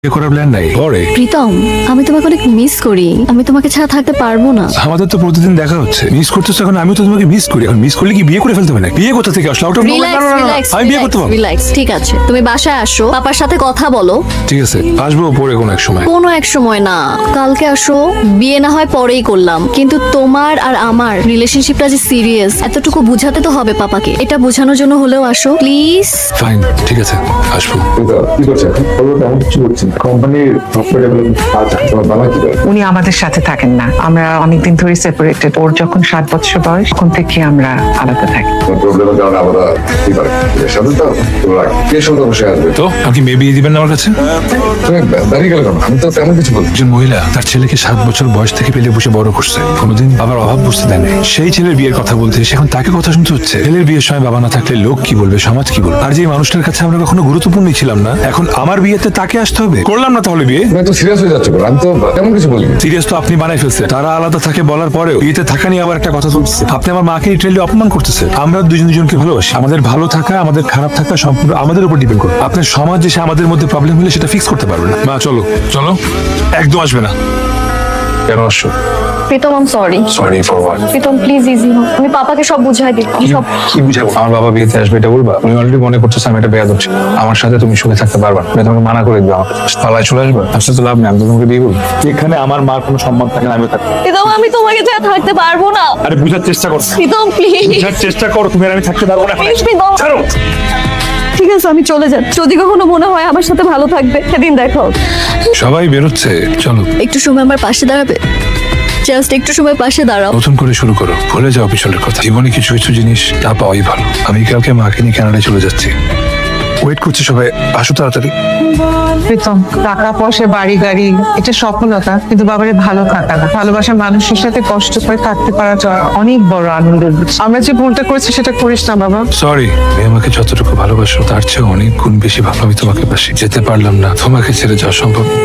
বিয়ে করার প্ল্যান নাই পরে। প্রীতম, আমি তোমাকে অনেক মিস করি। আমি তোমাকে ছাড়া থাকতে পারবো না। আমাদের তো প্রতিদিন দেখা হচ্ছে, মিস করতেছো এখন। আমিও তো তোমাকে মিস করি। এখন মিস করলে কি বিয়ে করে ফেলতে হবে না? বিয়ে কোথা থেকে আসলো? আউট অফ আমি বিয়ে করতে পারবো। রিল্যাক্স, ঠিক আছে। তুমি বাসায় আসো, পাপার সাথে কথা বলো। ঠিক আছে, আসবো পরে কোনো এক সময়। কোনো এক সময় না, কালকে আসো। বিয়ে না হয় পরেই করলাম, কিন্তু তোমার আর আমার রিলেশনশিপটা যে সিরিয়াস, এতটুকু বুঝাতে তো হবে পাপাকে। এটা বোঝানোর জন্য হলেও আসো প্লিজ। ফাইন, ঠিক আছে, আসবো। কি করছে তেমন কিছু করছি কোম্পানির সফটওয়্যার ডেভেলপমেন্ট কাজ। তোমার বাবা কি করে? উনি আমাদের সাথে থাকেন না, আমরা অনেকদিন ধরে সেপারেটেড। ওর যখন 7 বছর বয়স তখন থেকে আমরা আলাদা থাকি। প্রবলেমের কারণে আমরা কি করে এর সাথে তো তোমরা কে সঙ্গে বসে আসবে? তো আপনি মেয়ে বিয়ে দিবেন না আমার কাছে? তুমি দাঁড়িয়ে গেলে কেন? আমি তো তেমন কিছু বলি। একজন মহিলা তার ছেলেকে 7 বছর বয়স থেকে পেলে বসে বড় করছে, কোনোদিন আবার অভাব বুঝতে দেয় না। সেই ছেলের বিয়ের কথা বলতে এসে এখন তাকে কথা শুনতে হচ্ছে। ছেলের বিয়ের সময় বাবা না থাকলে লোক কি বলবে, সমাজ কি বলবে? আর যে মানুষটার কাছে আমরা কখনো গুরুত্বপূর্ণই ছিলাম না, এখন আমার বিয়েতে তাকে আসতে হবে। করলাম না তাহলে বিয়ে? তুমি তো সিরিয়াস হয়ে যাচ্ছ। আমি তো তেমন কিছু বলিনি। সিরিয়াস তো আপনি বানাই ফেলছে। তারা আলাদা থাকে বলার পরেও বিয়েতে থাকা নিয়ে আবার একটা কথা চলছে। আপনি আমার মাকে ইটালি অপমান করতেছে। আমরা দুজনকে ভালোবাসি। আমাদের ভালো থাকা, আমাদের খারাপ থাকা সম্পূর্ণ আমাদের উপর ডিপেন্ড করে। আপনার সমাজ এসে আমাদের মধ্যে প্রবলেম হলে সেটা ফিক্স করতে পারবে না। মা চলো চলো, একদম আসবে না। কেন আসছো? Pritam, I am sorry. Sorry for what? Pritam please easy হও। আমি পাপাকে সব বুঝাই দিই। সব কি বুঝাবো? আমার বাবা বিয়েতে আসবে এটা বলবা? তুমি অলরেডি মনে করছো আমি এটা বেয়াদব ছিল। আমার সাথে তুমি সুখে থাকতে পারবা না। আমি তোমাকে মানা করে দিবো, আমার পালায় চলে আসবে। আসলে তো লাভ নেই, আমি তো তোমাকে বিয়ে করবো। এখানে আমার মার কোনো সম্মান থাকে না, আমি থাকবো। প্রীতম, আমি তোমাকে ছাড়া থাকতে পারবো না। আরে বুঝার চেষ্টা করো, প্রীতম প্লিজ। বুঝার চেষ্টা করো। তুমি আর আমি থাকতে পারবো না। প্লিজ প্রীতম। ছাড়ো। ঠিক আছে, আমি চলে যাচ্ছি। যদি কখনো মনে হয় আমার সাথে ভালো থাকবে, সেদিন দেখো। সবাই বেরোচ্ছে, চলো। একটু সময় আমার পাশে দাঁড়াবে? জাস্ট একটু সময় পাশে দাঁড়াও। নতুন করে শুরু করো, ভুলে যাও পিছনের কথা। জীবনে কিছু কিছু জিনিস না পাওয়াই ভালো। আমি কালকে মাকে নিয়ে কানাডায় চলে যাচ্ছি। ওয়েট করছি সবাই, আসো তাড়াতাড়ি। প্রীতম, টাকা পয়সা বাড়ি গাড়ি এটা সফলতা, কিন্তু বাবারে ভালো থাকা না। ভালোবাসা মানুষের সাথে কষ্ট করে থাকতে পারাটা অনেক বড় আনন্দের বিষয়। আমরা যে ভুলটা করেছি সেটা করিস না বাবা। সরি, তুমি আমাকে যতটুকু ভালোবাসো তার চেয়ে অনেক গুণ বেশি ভালো আমি তোমাকে বাসি। যেতে পারলাম না, তোমাকে ছেড়ে যাওয়া সম্ভব না।